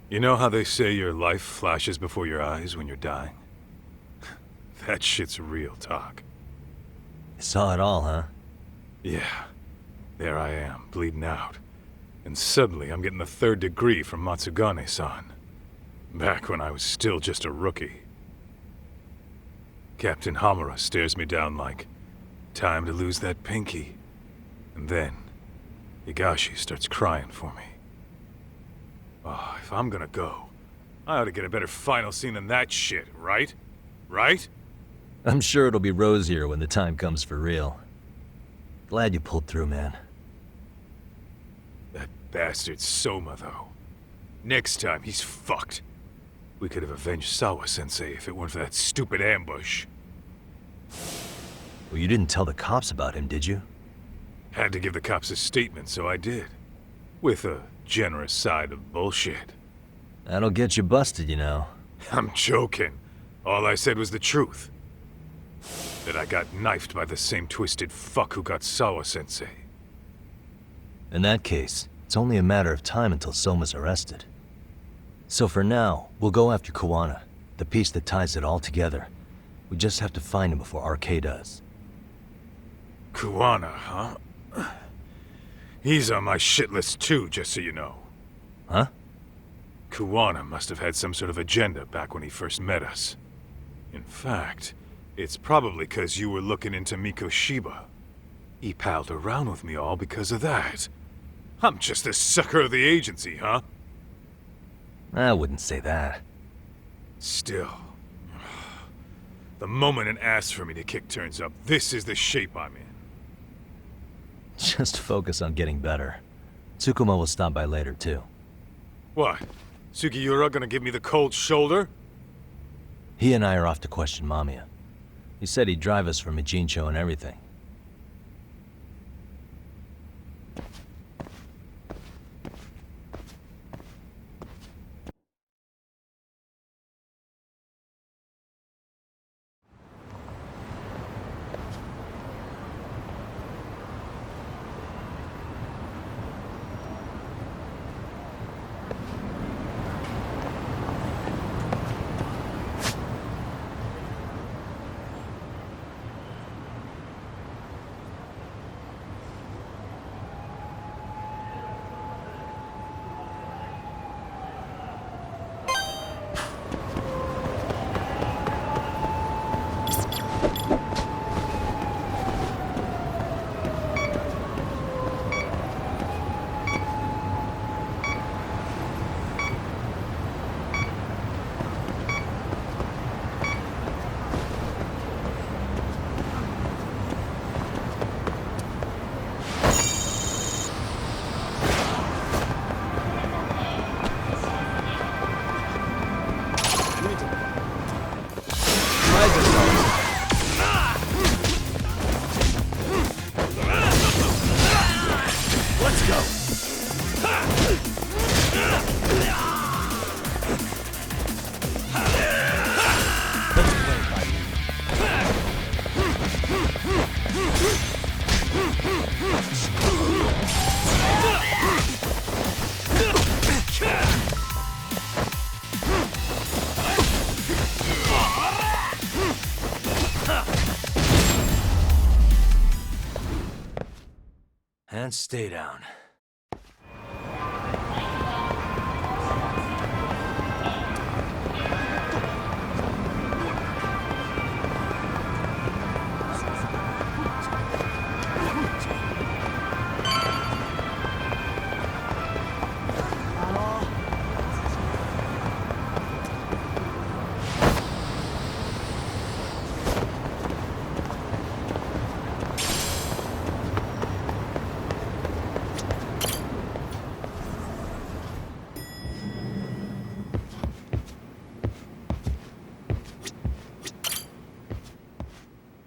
You know how they say your life flashes before your eyes when you're dying? That shit's real talk. You saw it all, huh? Yeah. There I am, bleeding out. And suddenly I'm getting the 3rd degree from Matsugane-san. Back when I was still just a rookie. Captain Hamura stares me down like, time to lose that pinky. And then, Higashi starts crying for me. Oh, if I'm gonna go, I ought to get a better final scene than that shit, right? Right? I'm sure it'll be rosier when the time comes for real. Glad you pulled through, man. That bastard Soma, though. Next time, he's fucked. We could have avenged Sawa-sensei if it weren't for that stupid ambush. Well, you didn't tell the cops about him, did you? Had to give the cops a statement, so I did. With a generous side of bullshit. That'll get you busted, you know. I'm joking. All I said was the truth. That I got knifed by the same twisted fuck who got Sawa-sensei. In that case, it's only a matter of time until Soma's arrested. So for now, we'll go after Kawana, the piece that ties it all together. We just have to find him before RK does. Kawana, huh? He's on my shit list too, just so you know. Huh? Kawana must have had some sort of agenda back when he first met us. In fact, it's probably because you were looking into Mikoshiba. He palled around with me all because of that. I'm just a sucker of the agency, huh? I wouldn't say that. Still. The moment an ass for me to kick turns up, this is the shape I'm in. Just focus on getting better. Tsukuma will stop by later, too. What? Sugiura gonna give me the cold shoulder? He and I are off to question Mamiya. He said he'd drive us from Mijincho and everything. And stay down.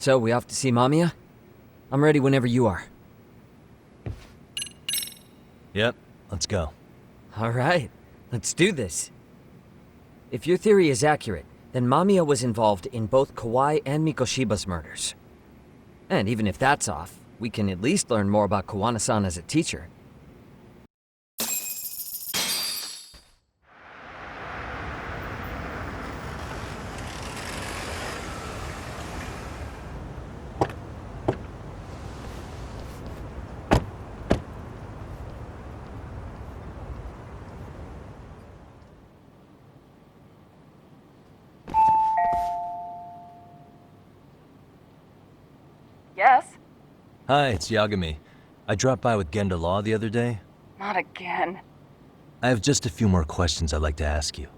So, we off to see Mamiya? I'm ready whenever you are. Yep, let's go. Alright, let's do this. If your theory is accurate, then Mamiya was involved in both Kawai and Mikoshiba's murders. And even if that's off, we can at least learn more about Kawana-san as a teacher. Yes. Hi, it's Yagami. I dropped by with Genda Law the other day. Not again. I have just a few more questions I'd like to ask you.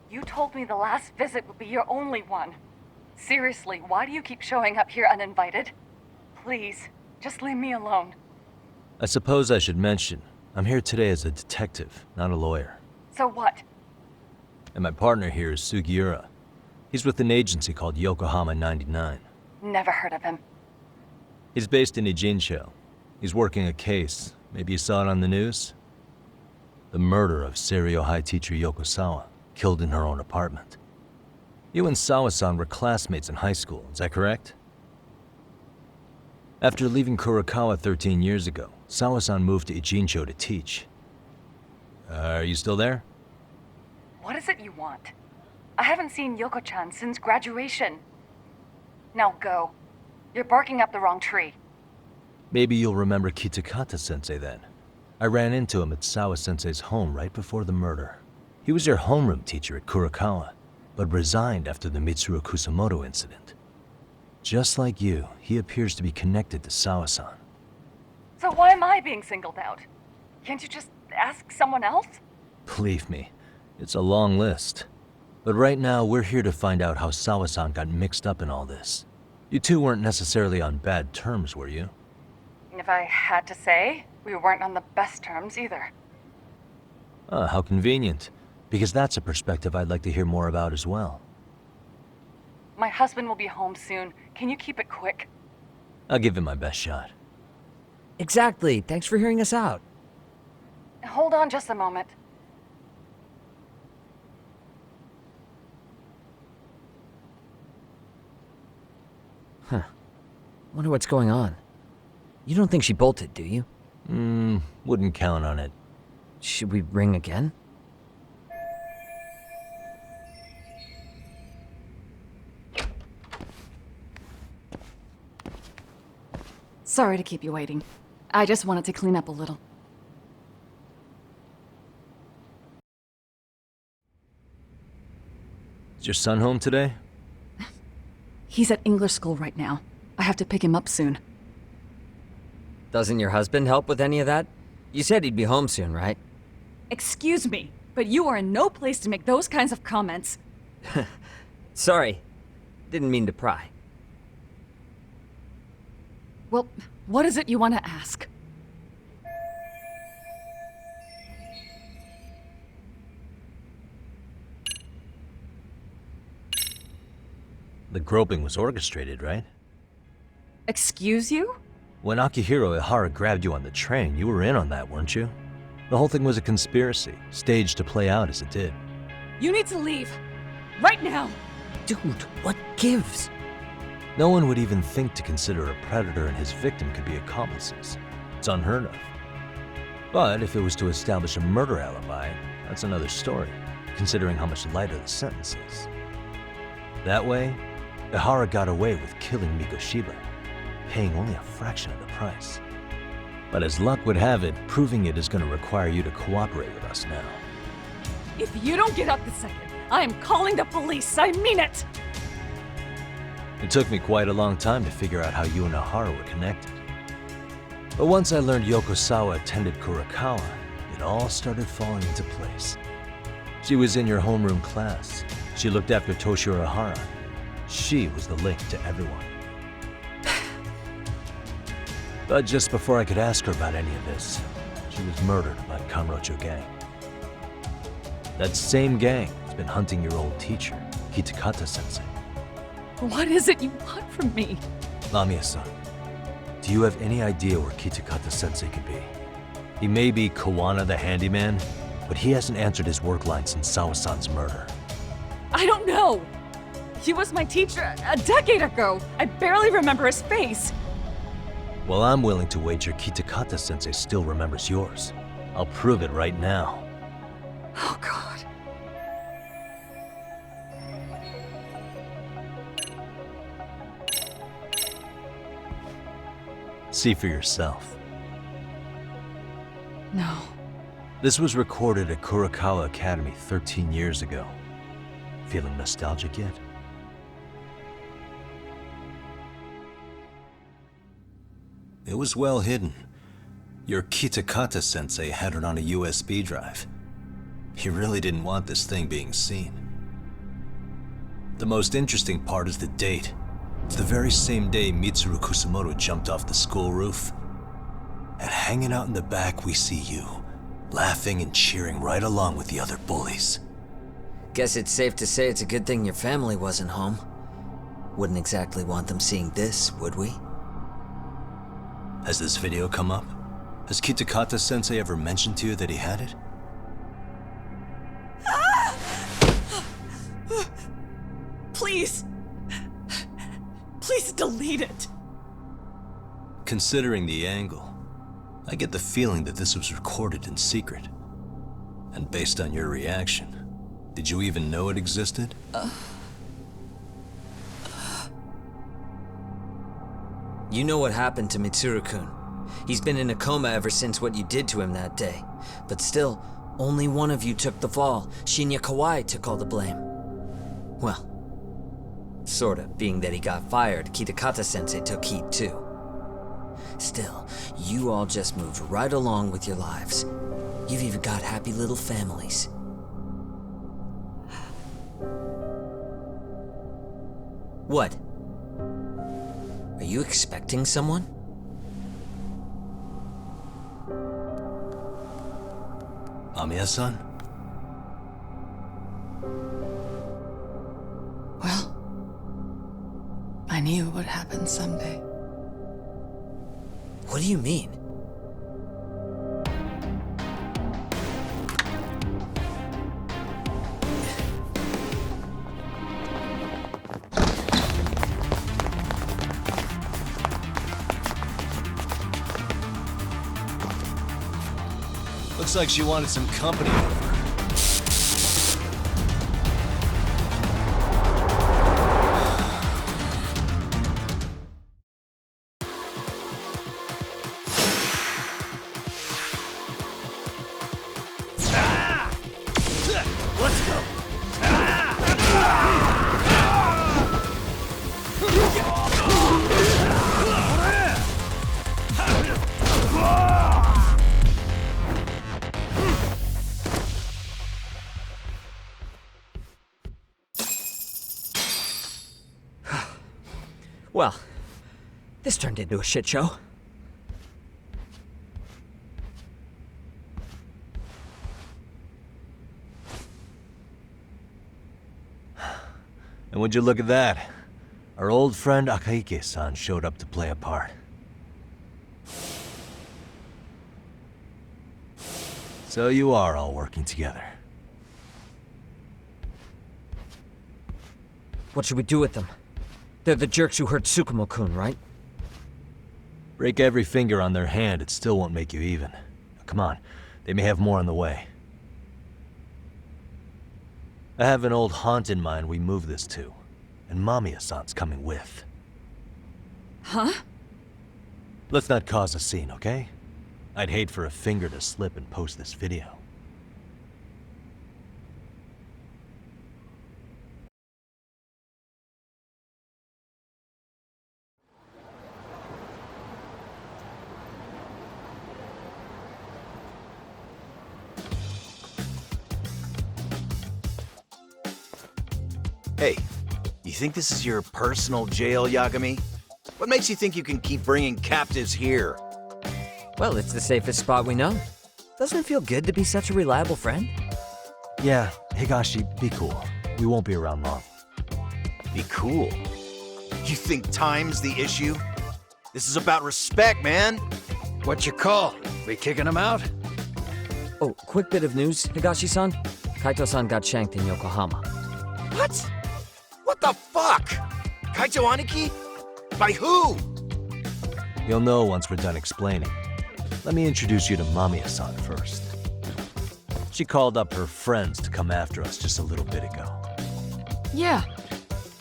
You told me the last visit would be your only one. Seriously, why do you keep showing up here uninvited? Please, just leave me alone. I suppose I should mention, I'm here today as a detective, not a lawyer. So what? And my partner here is Sugiura. He's with an agency called Yokohama 99. Never heard of him. He's based in Ijincho. He's working a case. Maybe you saw it on the news? The murder of Seiryo High teacher Yokosawa, killed in her own apartment. You and Sawa-san were classmates in high school, is that correct? After leaving Kurokawa 13 years ago, Sawa-san moved to Ijincho to teach. Are you still there? What is it you want? I haven't seen Yoko-chan since graduation. Now go. You're barking up the wrong tree. Maybe you'll remember Kitakata-sensei then. I ran into him at Sawa-sensei's home right before the murder. He was your homeroom teacher at Kurokawa, but resigned after the Mitsuru Kusamoto incident. Just like you, he appears to be connected to Sawa-san. So why am I being singled out? Can't you just ask someone else? Believe me, it's a long list. But right now, we're here to find out how Sawa-san got mixed up in all this. You two weren't necessarily on bad terms, were you? If I had to say, we weren't on the best terms either. Ah, how convenient. Because that's a perspective I'd like to hear more about as well. My husband will be home soon. Can you keep it quick? I'll give it my best shot. Exactly. Thanks for hearing us out. Hold on just a moment. Wonder what's going on. You don't think she bolted, do you? Wouldn't count on it. Should we ring again? Sorry to keep you waiting. I just wanted to clean up a little. Is your son home today? He's at English school right now. I have to pick him up soon. Doesn't your husband help with any of that? You said he'd be home soon, right? Excuse me, but you are in no place to make those kinds of comments. Sorry. Didn't mean to pry. Well, what is it you want to ask? The groping was orchestrated, right? Excuse you? When Akihiro Ihara grabbed you on the train, you were in on that, weren't you? The whole thing was a conspiracy, staged to play out as it did. You need to leave. Right now. Dude, what gives? No one would even think to consider a predator and his victim could be accomplices. It's unheard of. But if it was to establish a murder alibi, that's another story, considering how much lighter the sentence is. That way, Ihara got away with killing Mikoshiba, paying only a fraction of the price. But as luck would have it, proving it is going to require you to cooperate with us now. If you don't get up this second, I am calling the police. I mean it. It took me quite a long time to figure out how you and Ihara were connected. But once I learned Yokosawa attended Kurokawa, it all started falling into place. She was in your homeroom class. She looked after Toshiro Ihara. She was the link to everyone. But just before I could ask her about any of this, she was murdered by Kamurocho gang. That same gang has been hunting your old teacher, Kitakata-sensei. What is it you want from me? Lamia-san, do you have any idea where Kitakata-sensei could be? He may be Kawana the handyman, but he hasn't answered his work line since Sawa-san's murder. I don't know. He was my teacher a decade ago. I barely remember his face. Well, I'm willing to wager Kitakata-sensei still remembers yours. I'll prove it right now. Oh, God. See for yourself. No. This was recorded at Kurokawa Academy 13 years ago. Feeling nostalgic yet? It was well hidden. Your Kitakata-sensei had it on a USB drive. He really didn't want this thing being seen. The most interesting part is the date. It's the very same day Mitsuru Kusumoto jumped off the school roof. And hanging out in the back, we see you, laughing and cheering right along with the other bullies. Guess it's safe to say it's a good thing your family wasn't home. Wouldn't exactly want them seeing this, would we? Has this video come up? Has Kitakata-sensei ever mentioned to you that he had it? Please. Please delete it. Considering the angle, I get the feeling that this was recorded in secret. And based on your reaction, did you even know it existed? You know what happened to Mitsuru-kun. He's been in a coma ever since what you did to him that day. But still, only one of you took the fall. Shinya Kawai took all the blame. Well, sorta, being that he got fired, Kitakata-sensei took heat too. Still, you all just moved right along with your lives. You've even got happy little families. What? Are you expecting someone? Amiya-san? Well, I knew it would happen someday. What do you mean? Looks like she wanted some company over. Let's go! Well, this turned into a shit show. And would you look at that? Our old friend Akaike-san showed up to play a part. So you are all working together. What should we do with them? They're the jerks who hurt Tsukumo-kun, right? Break every finger on their hand, it still won't make you even. Come on, they may have more on the way. I have an old haunt in mind we move this to, and Mamiya-san's coming with. Huh? Let's not cause a scene, okay? I'd hate for a finger to slip and post this video. Hey, you think this is your personal jail, Yagami? What makes you think you can keep bringing captives here? Well, it's the safest spot we know. Doesn't it feel good to be such a reliable friend? Yeah, Higashi, be cool. We won't be around long. Be cool. You think time's the issue? This is about respect, man. What you call? We kicking him out? Oh, quick bit of news, Higashi-san. Kaito-san got shanked in Yokohama. What? What the fuck? Kaito Aniki? By who? You'll know once we're done explaining. Let me introduce you to Mamiya-san first. She called up her friends to come after us just a little bit ago. Yeah,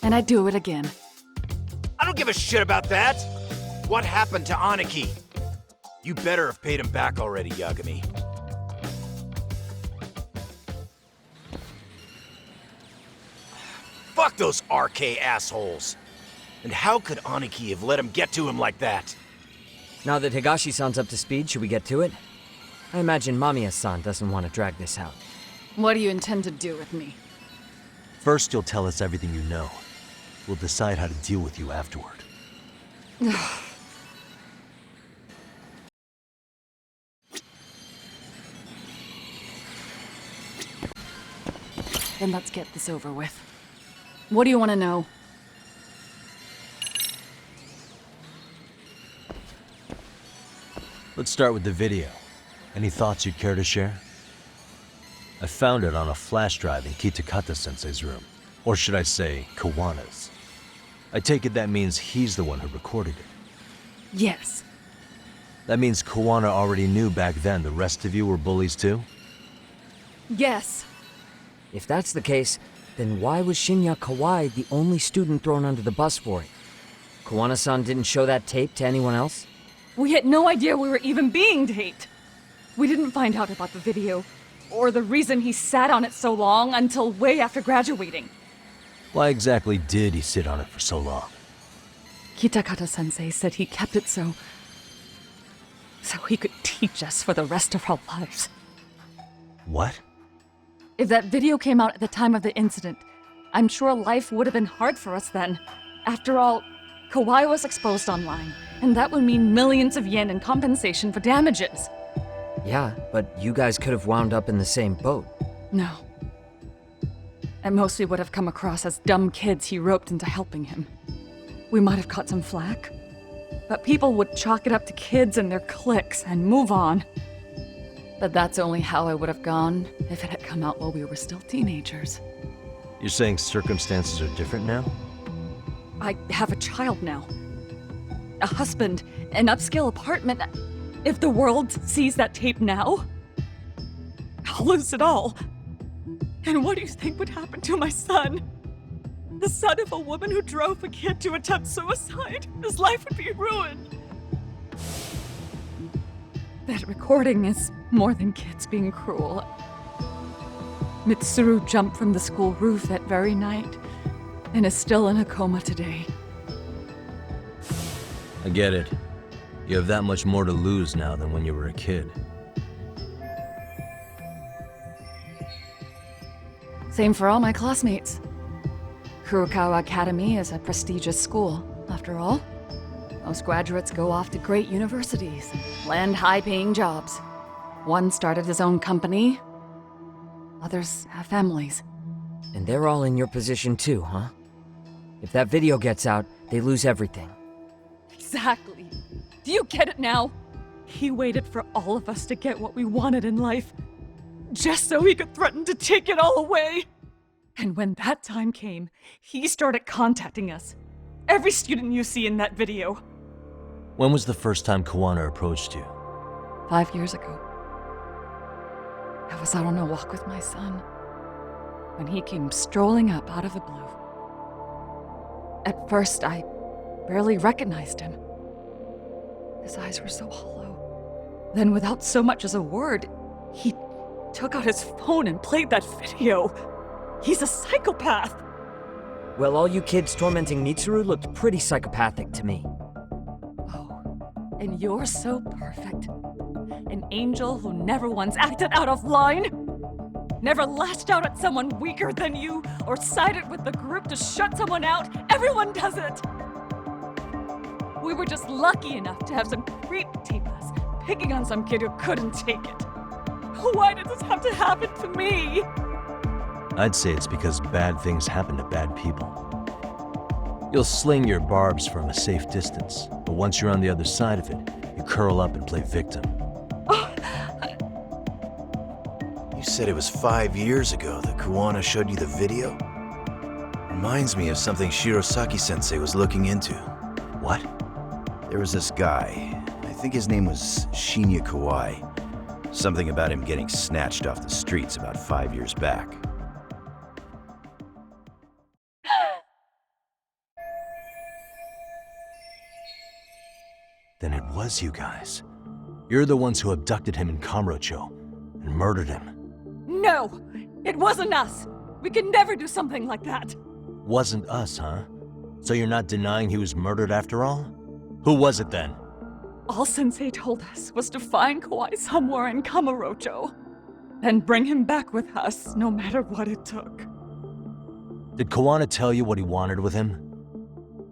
and I'd do it again. I don't give a shit about that. What happened to Aniki? You better have paid him back already, Yagami. Fuck those RK assholes. And how could Aniki have let him get to him like that? Now that Higashi-san's up to speed, should we get to it? I imagine Mamiya-san doesn't want to drag this out. What do you intend to do with me? First, you'll tell us everything you know. We'll decide how to deal with you afterward. Then let's get this over with. What do you want to know? Let's start with the video. Any thoughts you'd care to share? I found it on a flash drive in Kitakata-sensei's room. Or should I say, Kawana's. I take it that means he's the one who recorded it. Yes. That means Kawana already knew back then the rest of you were bullies too? Yes. If that's the case, then why was Shinya Kawai the only student thrown under the bus for it? Kawana-san didn't show that tape to anyone else? We had no idea we were even being taped. We didn't find out about the video, or the reason he sat on it so long until way after graduating. Why exactly did he sit on it for so long? Kitakata-sensei said he kept it so he could teach us for the rest of our lives. What? If that video came out at the time of the incident, I'm sure life would have been hard for us then. After all, Kawai was exposed online, and that would mean millions of yen in compensation for damages. Yeah, but you guys could have wound up in the same boat. No. At most we would have come across as dumb kids he roped into helping him. We might have caught some flack, but people would chalk it up to kids and their cliques and move on. But that's only how it would have gone if it had come out while we were still teenagers. You're saying circumstances are different now? I have a child now. A husband, an upscale apartment. If the world sees that tape now, I'll lose it all. And what do you think would happen to my son? The son of a woman who drove a kid to attempt suicide. His life would be ruined. That recording is more than kids being cruel. Mitsuru jumped from the school roof that very night and is still in a coma today. I get it. You have that much more to lose now than when you were a kid. Same for all my classmates. Kurokawa Academy is a prestigious school, after all. Most graduates go off to great universities and land high-paying jobs. One started his own company. Others have families. And they're all in your position too, huh? If that video gets out, they lose everything. Exactly. Do you get it now? He waited for all of us to get what we wanted in life, just so he could threaten to take it all away. And when that time came, he started contacting us. Every student you see in that video. When was the first time Kawana approached you? 5 years ago. I was out on a walk with my son when he came strolling up out of the blue. At first, I barely recognized him. His eyes were so hollow. Then, without so much as a word, he took out his phone and played that video. He's a psychopath! Well, all you kids tormenting Mitsuru looked pretty psychopathic to me. Oh, and you're so perfect. An angel who never once acted out of line. Never lashed out at someone weaker than you, or sided with the group to shut someone out. Everyone does it! We were just lucky enough to have some creep tape us, picking on some kid who couldn't take it. Why did this have to happen to me? I'd say it's because bad things happen to bad people. You'll sling your barbs from a safe distance, but once you're on the other side of it, you curl up and play victim. You said it was 5 years ago that Kawana showed you the video? Reminds me of something Shirosaki-sensei was looking into. What? There was this guy, I think his name was Shinya Kawai. Something about him getting snatched off the streets about 5 years back. Then it was you guys. You're the ones who abducted him in Kamurocho and murdered him. No! It wasn't us! We could never do something like that! Wasn't us, huh? So you're not denying he was murdered after all? Who was it then? All Sensei told us was to find Kawhi somewhere in Kamurocho, and bring him back with us, no matter what it took. Did Kawana tell you what he wanted with him?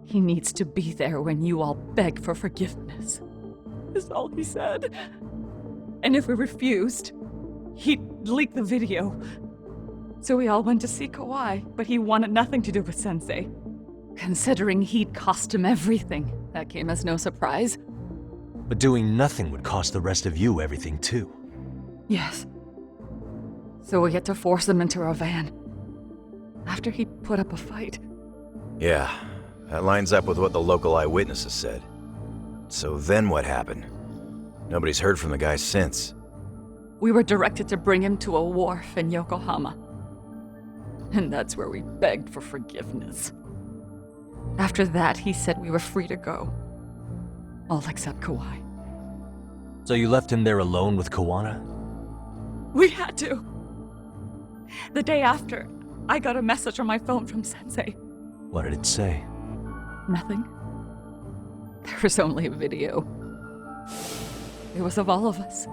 He needs to be there when you all beg for forgiveness, is all he said. And if we refused, he'd leak the video. So we all went to see Kawhi, but he wanted nothing to do with Sensei. Considering he'd cost him everything, that came as no surprise. But doing nothing would cost the rest of you everything too. Yes. So we had to force him into our van. After he'd put up a fight. Yeah, that lines up with what the local eyewitnesses said. So then what happened? Nobody's heard from the guy since. We were directed to bring him to a wharf in Yokohama. And that's where we begged for forgiveness. After that, he said we were free to go. All except Kawhi. So you left him there alone with Kawana? We had to. The day after, I got a message on my phone from Sensei. What did it say? Nothing. There was only a video. It was of all of us,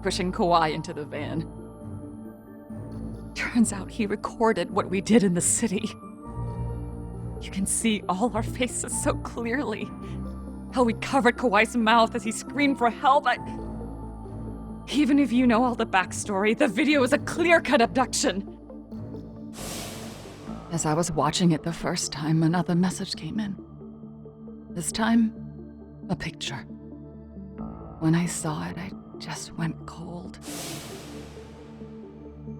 pushing Kawhi into the van. Turns out he recorded what we did in the city. You can see all our faces so clearly. How we covered Kawhi's mouth as he screamed for help. Even if you know all the backstory, the video is a clear-cut abduction. As I was watching it the first time, another message came in. This time, a picture. When I saw it, I just went cold.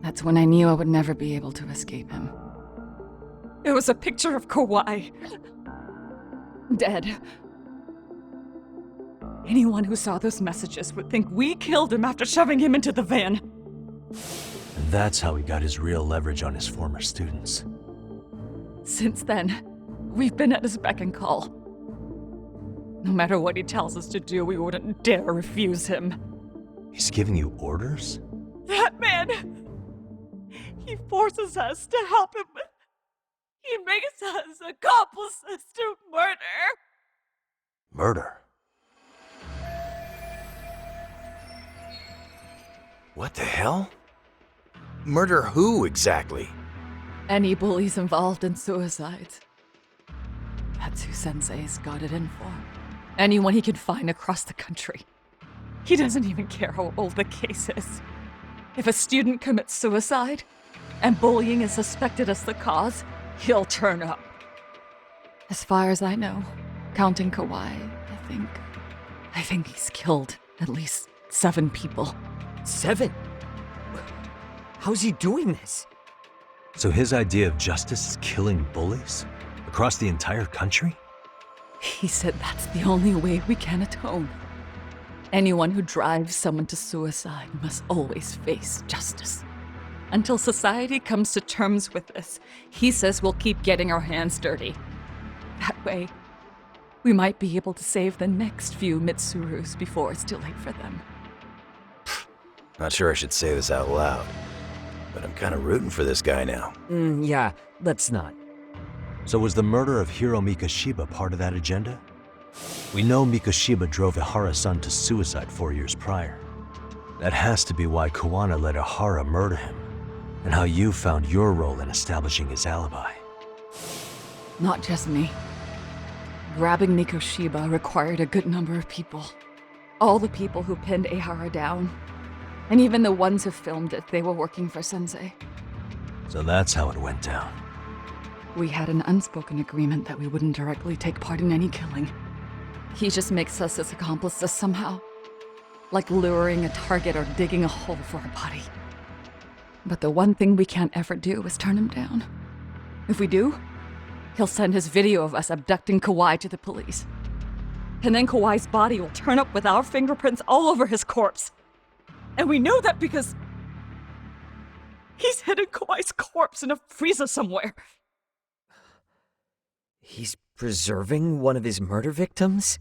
That's when I knew I would never be able to escape him. It was a picture of Kawhi. Dead. Anyone who saw those messages would think we killed him after shoving him into the van. And that's how he got his real leverage on his former students. Since then, we've been at his beck and call. No matter what he tells us to do, we wouldn't dare refuse him. He's giving you orders? That man! He forces us to help him. He makes us accomplices to murder. Murder? What the hell? Murder who, exactly? Any bullies involved in suicides. That's who Sensei's got it in for. Anyone he can find across the country. He doesn't even care how old the case is. If a student commits suicide, and bullying is suspected as the cause, he'll turn up. As far as I know, counting Kawhi, I think he's killed at least 7 people. 7? How's he doing this? So his idea of justice is killing bullies? Across the entire country? He said that's the only way we can atone. Anyone who drives someone to suicide must always face justice. Until society comes to terms with this, he says we'll keep getting our hands dirty. That way, we might be able to save the next few Mitsurus before it's too late for them. Not sure I should say this out loud, but I'm kind of rooting for this guy now. Yeah, let's not. So was the murder of Hiro Mikoshiba part of that agenda? We know Mikoshiba drove Ihara-san to suicide 4 years prior. That has to be why Kawana let Ihara murder him, and how you found your role in establishing his alibi. Not just me. Grabbing Mikoshiba required a good number of people. All the people who pinned Ihara down. And even the ones who filmed it, they were working for Sensei. So that's how it went down. We had an unspoken agreement that we wouldn't directly take part in any killing. He just makes us his accomplices somehow. Like luring a target or digging a hole for a body. But the one thing we can't ever do is turn him down. If we do, he'll send his video of us abducting Kawhi to the police. And then Kawhi's body will turn up with our fingerprints all over his corpse. And we know that because he's hidden Kawhi's corpse in a freezer somewhere. He's preserving one of his murder victims?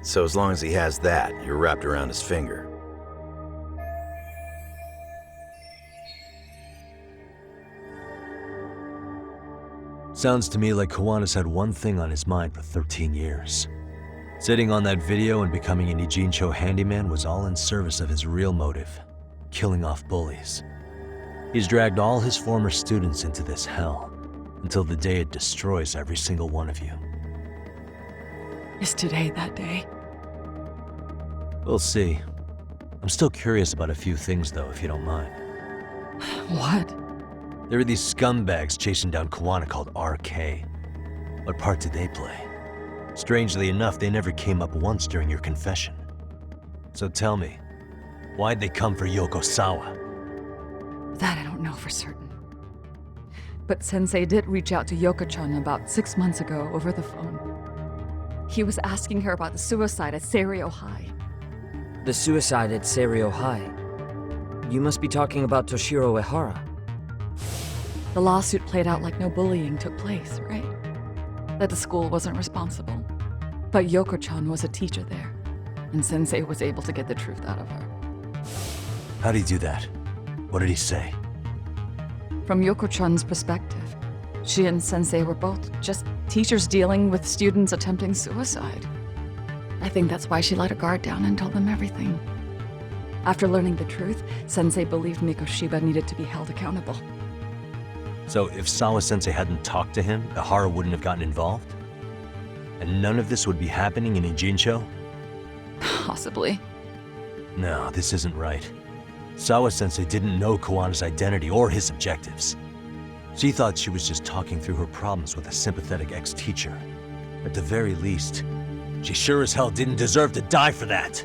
So as long as he has that, you're wrapped around his finger. Sounds to me like Kawana's had one thing on his mind for 13 years. Sitting on that video and becoming an Ijincho handyman was all in service of his real motive, killing off bullies. He's dragged all his former students into this hell, until the day it destroys every single one of you. Is today that day? We'll see. I'm still curious about a few things though, if you don't mind. What? There are these scumbags chasing down Kawana called RK. What part did they play? Strangely enough, they never came up once during your confession. So tell me, why'd they come for Yokosawa? That I don't know for certain. But Sensei did reach out to Yoko-chan about 6 months ago over the phone. He was asking her about the suicide at Seiryo High. The suicide at Seiryo High. You must be talking about Toshiro Ehara. The lawsuit played out like no bullying took place, right? That the school wasn't responsible. But Yoko-chan was a teacher there, and Sensei was able to get the truth out of her. How'd he do that? What did he say? From Yoko-chan's perspective, she and Sensei were both just teachers dealing with students attempting suicide. I think that's why she let her guard down and told them everything. After learning the truth, Sensei believed Mikoshiba needed to be held accountable. So if Sawa-sensei hadn't talked to him, Ehara wouldn't have gotten involved? And none of this would be happening in Ijincho? Possibly. No, this isn't right. Sawa-sensei didn't know Kawana's identity or his objectives. She thought she was just talking through her problems with a sympathetic ex-teacher. At the very least, she sure as hell didn't deserve to die for that.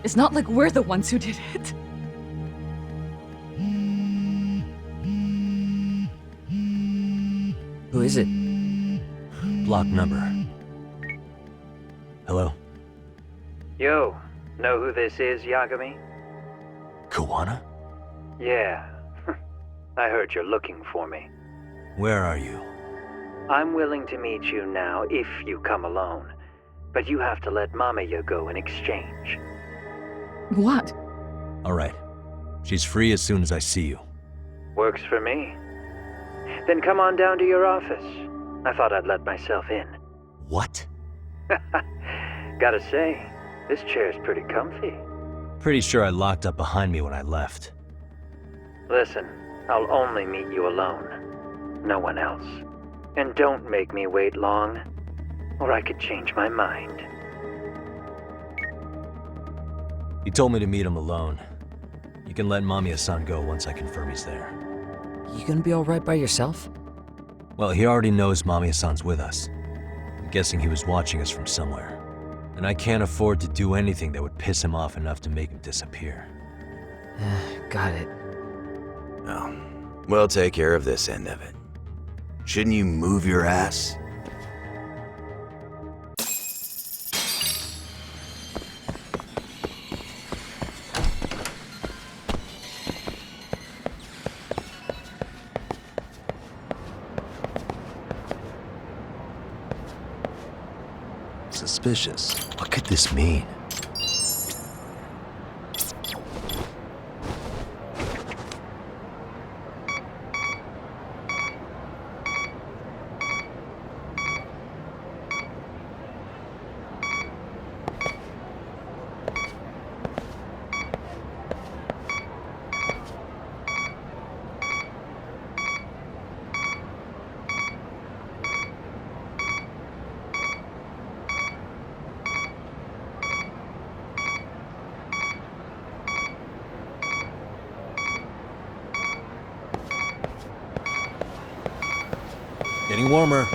It's not like we're the ones who did it. Who is it? Block number. Hello? Yo, know who this is, Yagami? Kawana? Yeah. I heard you're looking for me. Where are you? I'm willing to meet you now if you come alone. But you have to let Mamiya go in exchange. What? All right. She's free as soon as I see you. Works for me. Then come on down to your office. I thought I'd let myself in. What? Gotta say, this chair's pretty comfy. Pretty sure I locked up behind me when I left. Listen, I'll only meet you alone. No one else. And don't make me wait long, or I could change my mind. He told me to meet him alone. You can let Mamiya-san go once I confirm he's there. You gonna be alright by yourself? Well, he already knows Mamiya-san's with us. I'm guessing he was watching us from somewhere. And I can't afford to do anything that would piss him off enough to make him disappear. Got it. Oh, we'll take care of this end of it. Shouldn't you move your ass? Suspicious. What could this mean? Getting warmer.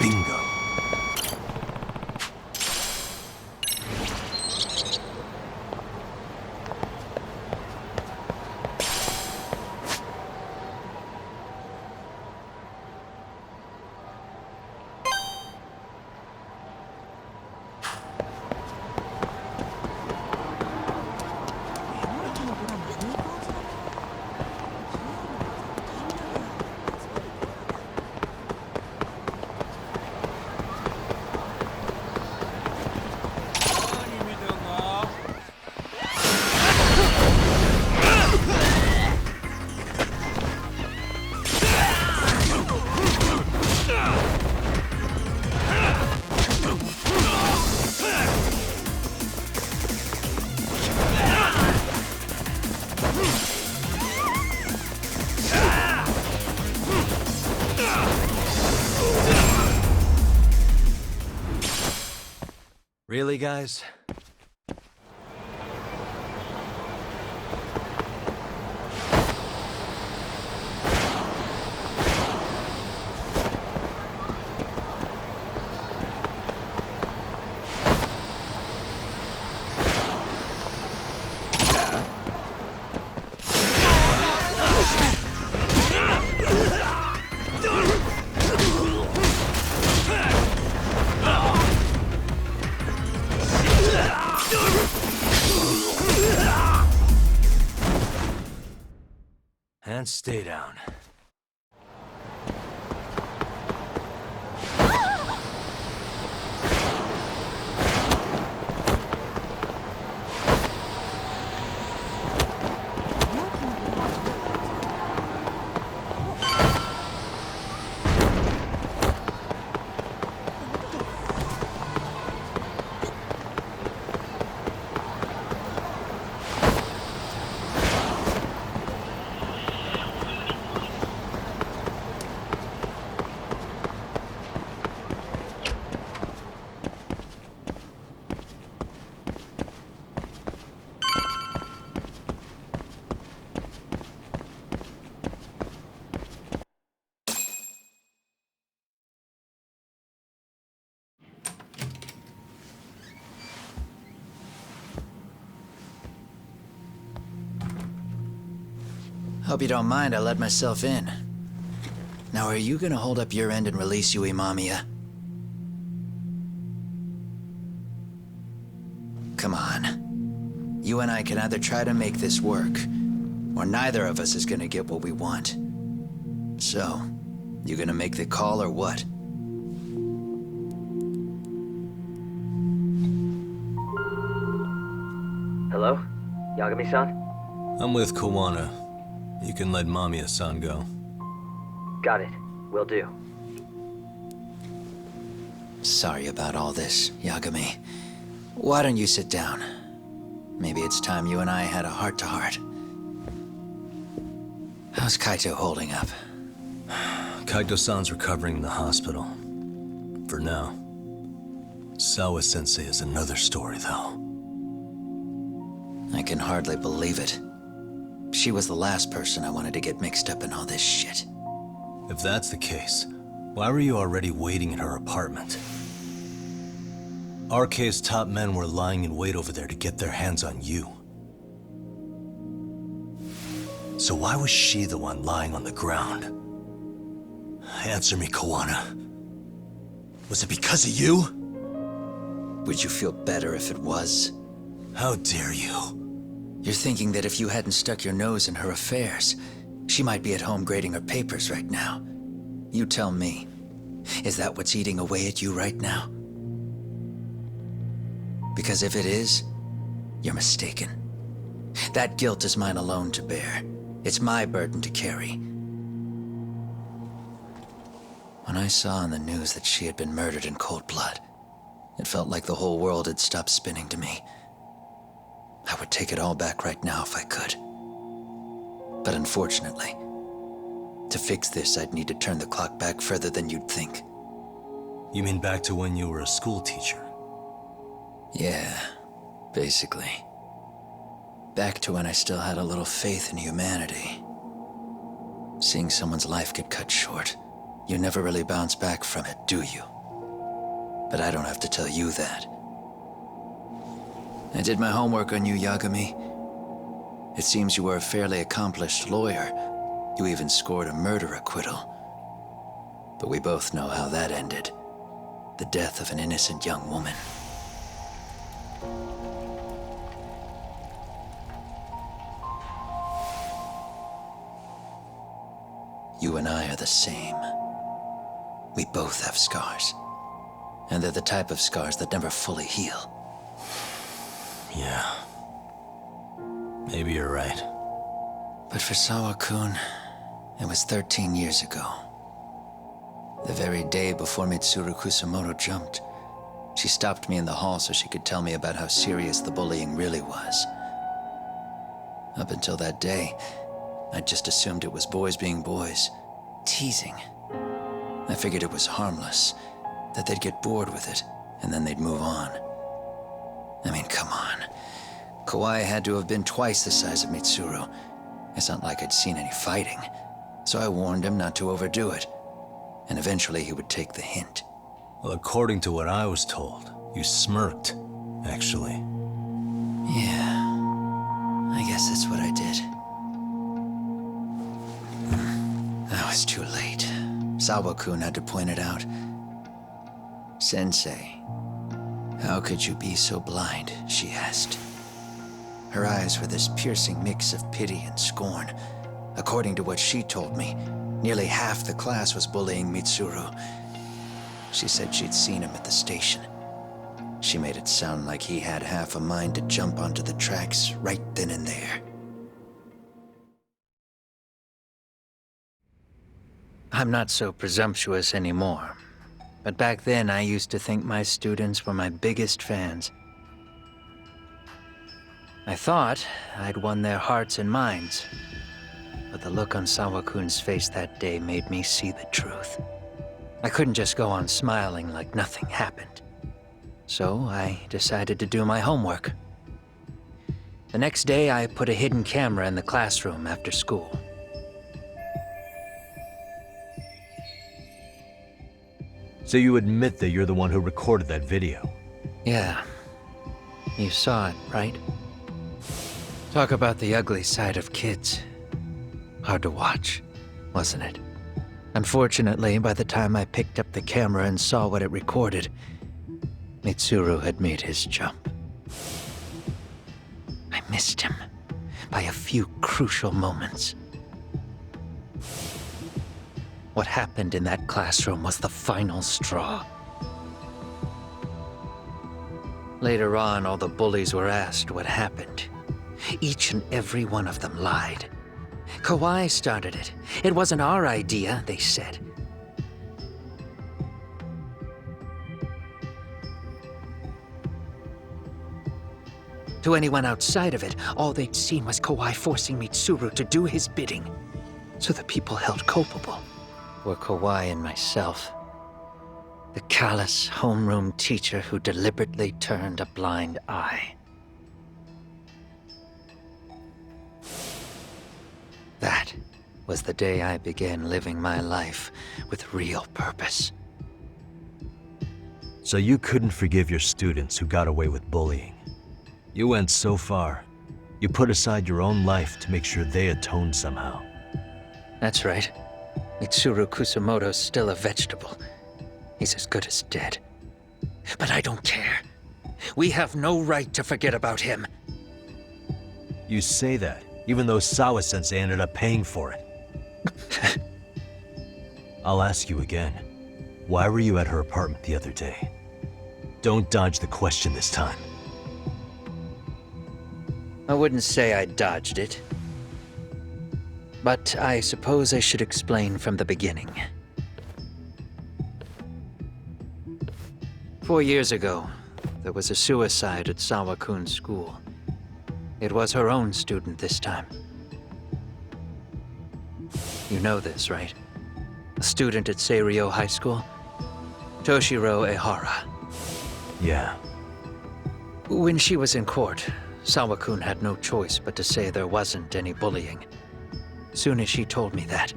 Bingo. Really, guys? And stay down. Hope you don't mind I let myself in. Now, are you gonna hold up your end and release Yui Mamiya? Come on. You and I can either try to make this work, or neither of us is gonna get what we want. So, you gonna make the call or what? Hello? Yagami-san? I'm with Kawana. You can let Mamiya-san go. Got it. Will do. Sorry about all this, Yagami. Why don't you sit down? Maybe it's time you and I had a heart-to-heart. How's Kaito holding up? Kaito-san's recovering in the hospital. For now. Sawa-sensei is another story, though. I can hardly believe it. She was the last person I wanted to get mixed up in all this shit. If that's the case, why were you already waiting in her apartment? RK's top men were lying in wait over there to get their hands on you. So why was she the one lying on the ground? Answer me, Kawana. Was it because of you? Would you feel better if it was? How dare you? You're thinking that if you hadn't stuck your nose in her affairs, she might be at home grading her papers right now. You tell me, is that what's eating away at you right now? Because if it is, you're mistaken. That guilt is mine alone to bear. It's my burden to carry. When I saw on the news that she had been murdered in cold blood, it felt like the whole world had stopped spinning to me. I would take it all back right now if I could. But unfortunately, to fix this, I'd need to turn the clock back further than you'd think. You mean back to when you were a school teacher? Yeah, basically. Back to when I still had a little faith in humanity. Seeing someone's life get cut short, you never really bounce back from it, do you? But I don't have to tell you that. I did my homework on you, Yagami. It seems you were a fairly accomplished lawyer. You even scored a murder acquittal. But we both know how that ended. The death of an innocent young woman. You and I are the same. We both have scars. And they're the type of scars that never fully heal. Yeah. Maybe you're right. But for Sawa-kun, it was 13 years ago. The very day before Mitsuru Kusamoto jumped, she stopped me in the hall so she could tell me about how serious the bullying really was. Up until that day, I just assumed it was boys being boys, teasing. I figured it was harmless, that they'd get bored with it, and then they'd move on. I mean, come on. Kawai had to have been twice the size of Mitsuru. It's not like I'd seen any fighting. So I warned him not to overdo it. And eventually he would take the hint. Well, according to what I was told, you smirked, actually. Yeah, I guess that's what I did. That was too late. Sawa-kun had to point it out. Sensei, how could you be so blind? She asked. Her eyes were this piercing mix of pity and scorn. According to what she told me, nearly half the class was bullying Mitsuru. She said she'd seen him at the station. She made it sound like he had half a mind to jump onto the tracks right then and there. I'm not so presumptuous anymore. But back then, I used to think my students were my biggest fans. I thought I'd won their hearts and minds. But the look on Sawa-kun's face that day made me see the truth. I couldn't just go on smiling like nothing happened. So I decided to do my homework. The next day, I put a hidden camera in the classroom after school. So you admit that you're the one who recorded that video? Yeah. You saw it, right? Talk about the ugly side of kids. Hard to watch, wasn't it? Unfortunately, by the time I picked up the camera and saw what it recorded, Mitsuru had made his jump. I missed him by a few crucial moments. What happened in that classroom was the final straw. Later on, all the bullies were asked what happened. Each and every one of them lied. Kawai started it. It wasn't our idea, they said. To anyone outside of it, all they'd seen was Kawai forcing Mitsuru to do his bidding. So the people held culpable were Kawai and myself. The callous homeroom teacher who deliberately turned a blind eye. That was the day I began living my life with real purpose. So you couldn't forgive your students who got away with bullying. You went so far. You put aside your own life to make sure they atoned somehow. That's right. Mitsuru Kusumoto's still a vegetable. He's as good as dead. But I don't care. We have no right to forget about him. You say that, even though Sawa-sensei ended up paying for it. I'll ask you again. Why were you at her apartment the other day? Don't dodge the question this time. I wouldn't say I dodged it. But I suppose I should explain from the beginning. 4 years ago, there was a suicide at Sawa-kun's school. It was her own student this time. You know this, right? A student at Seiryo High School? Toshiro Ehara. Yeah. When she was in court, Sawa-kun had no choice but to say there wasn't any bullying. Soon as she told me that,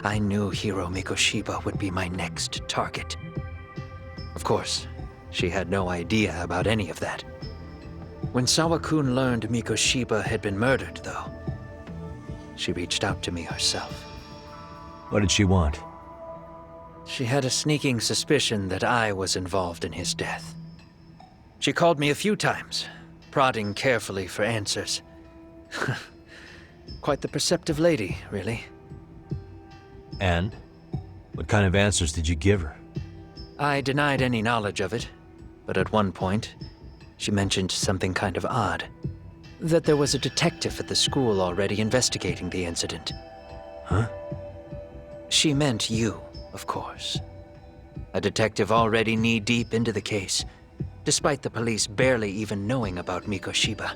I knew Hiro Mikoshiba would be my next target. Of course, she had no idea about any of that. When Sawa-kun learned Mikoshiba had been murdered, though, she reached out to me herself. What did she want? She had a sneaking suspicion that I was involved in his death. She called me a few times, prodding carefully for answers. Quite the perceptive lady, really. And? What kind of answers did you give her? I denied any knowledge of it, but at one point, she mentioned something kind of odd. That there was a detective at the school already investigating the incident. Huh? She meant you, of course. A detective already knee-deep into the case, despite the police barely even knowing about Mikoshiba.